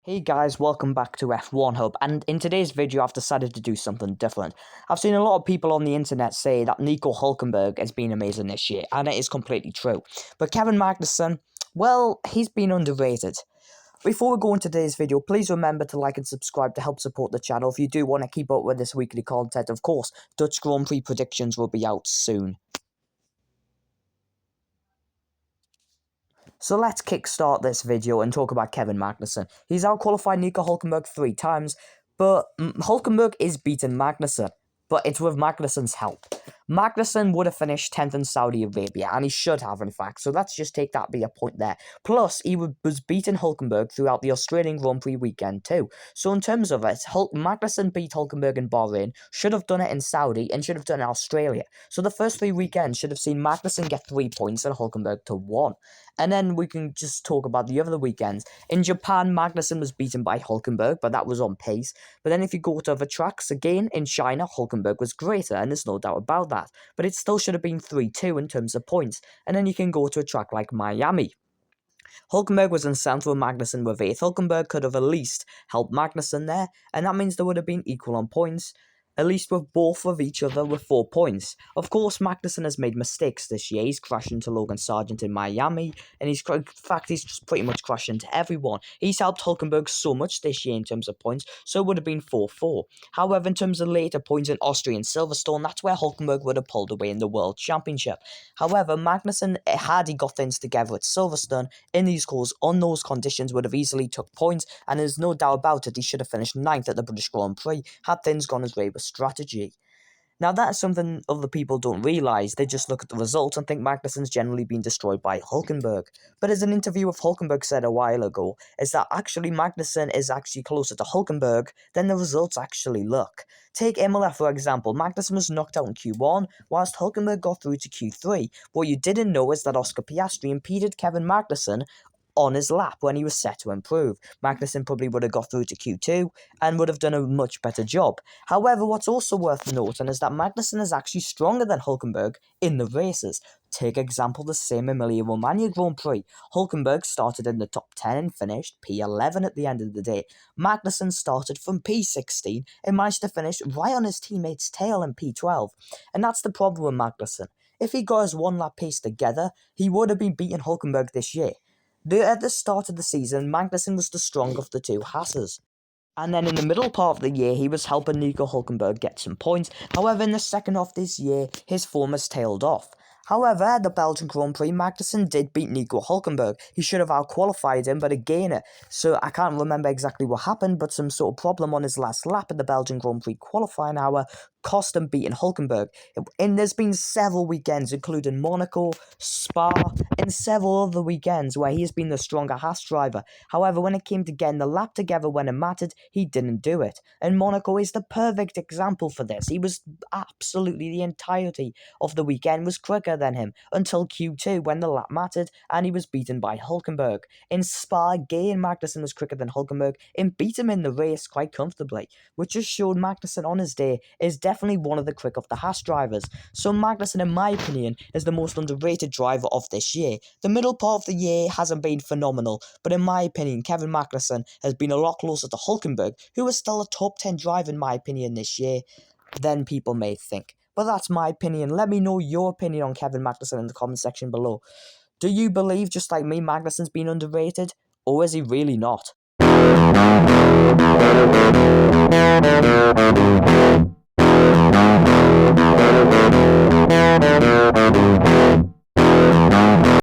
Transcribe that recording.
Hey guys, welcome back to F1 Hub, and in today's video I've decided to do something different. I've seen a lot of people on the internet say that Nico Hülkenberg has been amazing this year, and it is completely true. But Kevin Magnussen, well, he's been underrated. Before we go into today's video, please remember to like and subscribe to help support the channel if you do want to keep up with this weekly content. Of course, Dutch Grand Prix predictions will be out soon. So let's kickstart this video and talk about Kevin Magnussen. He's outqualified Nico Hülkenberg 3 times, but Hülkenberg is beating Magnussen. But it's with Magnussen's help. Magnussen would have finished 10th in Saudi Arabia, and he should have, in fact. So let's just take that be a point there. Plus, he was beating Hülkenberg throughout the Australian Grand Prix weekend too. So in terms of it, Magnussen beat Hülkenberg in Bahrain, should have done it in Saudi, and should have done it in Australia. So the first 3 weekends should have seen Magnussen get 3 points and Hülkenberg to 1. And then we can just talk about the other weekends. In Japan, Magnussen was beaten by Hülkenberg, but that was on pace. But then if you go to other tracks, again, in China, Hülkenberg was greater, and there's no doubt about that. But it still should have been 3-2 in terms of points. And then you can go to a track like Miami. Hülkenberg was in 7th with Magnussen with 8th. Hülkenberg could have at least helped Magnussen there, and that means they would have been equal on points, at least with both of each other with 4 points. Of course, Magnussen has made mistakes this year. He's crashed into Logan Sargent in Miami, and he's just pretty much crashed into everyone. He's helped Hülkenberg so much this year in terms of points, so it would have been 4-4. However, in terms of later points in Austria and Silverstone, that's where Hülkenberg would have pulled away in the World Championship. However, Magnussen, had he got things together at Silverstone, in these calls, on those conditions, would have easily took points, and there's no doubt about it, he should have finished 9th at the British Grand Prix, had things gone his way with strategy. Now that's something other people don't realise. They just look at the results and think Magnussen's generally been destroyed by Hülkenberg. But as an interview with Hülkenberg said a while ago, is that actually Magnussen is actually closer to Hülkenberg than the results actually look. Take Imola for example. Magnussen was knocked out in Q1, whilst Hülkenberg got through to Q3. What you didn't know is that Oscar Piastri impeded Kevin Magnussen on his lap when he was set to improve. Magnussen probably would have got through to Q2 and would have done a much better job. However, what's also worth noting is that Magnussen is actually stronger than Hülkenberg in the races. Take example the same Emilia-Romagna Grand Prix. Hülkenberg started in the top 10 and finished P11 at the end of the day. Magnussen started from P16 and managed to finish right on his teammate's tail in P12. And that's the problem with Magnussen. If he got his one lap pace together, he would have been beating Hülkenberg this year. At the start of the season, Magnussen was the stronger of the two Haas's. And then in the middle part of the year, he was helping Nico Hülkenberg get some points. However, in the second half this year, his form has tailed off. However, at the Belgian Grand Prix, Magnussen did beat Nico Hülkenberg. He should have outqualified him, but again, so I can't remember exactly what happened, but some sort of problem on his last lap at the Belgian Grand Prix qualifying hour cost him beating Hülkenberg. And there's been several weekends, including Monaco, Spa, and several other weekends where he has been the stronger Haas driver. However, when it came to getting the lap together when it mattered, he didn't do it. And Monaco is the perfect example for this. He was absolutely the entirety of the weekend was quicker than him until Q2 when the lap mattered and he was beaten by Hülkenberg. In Spa, again, Magnussen was quicker than Hülkenberg and beat him in the race quite comfortably, which just showed Magnussen on his day is definitely one of the quick of the Haas drivers. So Magnussen, in my opinion, is the most underrated driver of this year. The middle part of the year hasn't been phenomenal, but in my opinion, Kevin Magnussen has been a lot closer to Hülkenberg, who is still a top 10 driver in my opinion this year, than people may think. But that's my opinion. Let me know your opinion on Kevin Magnussen in the comment section below. Do you believe, just like me, Magnussen's been underrated? Or is he really not?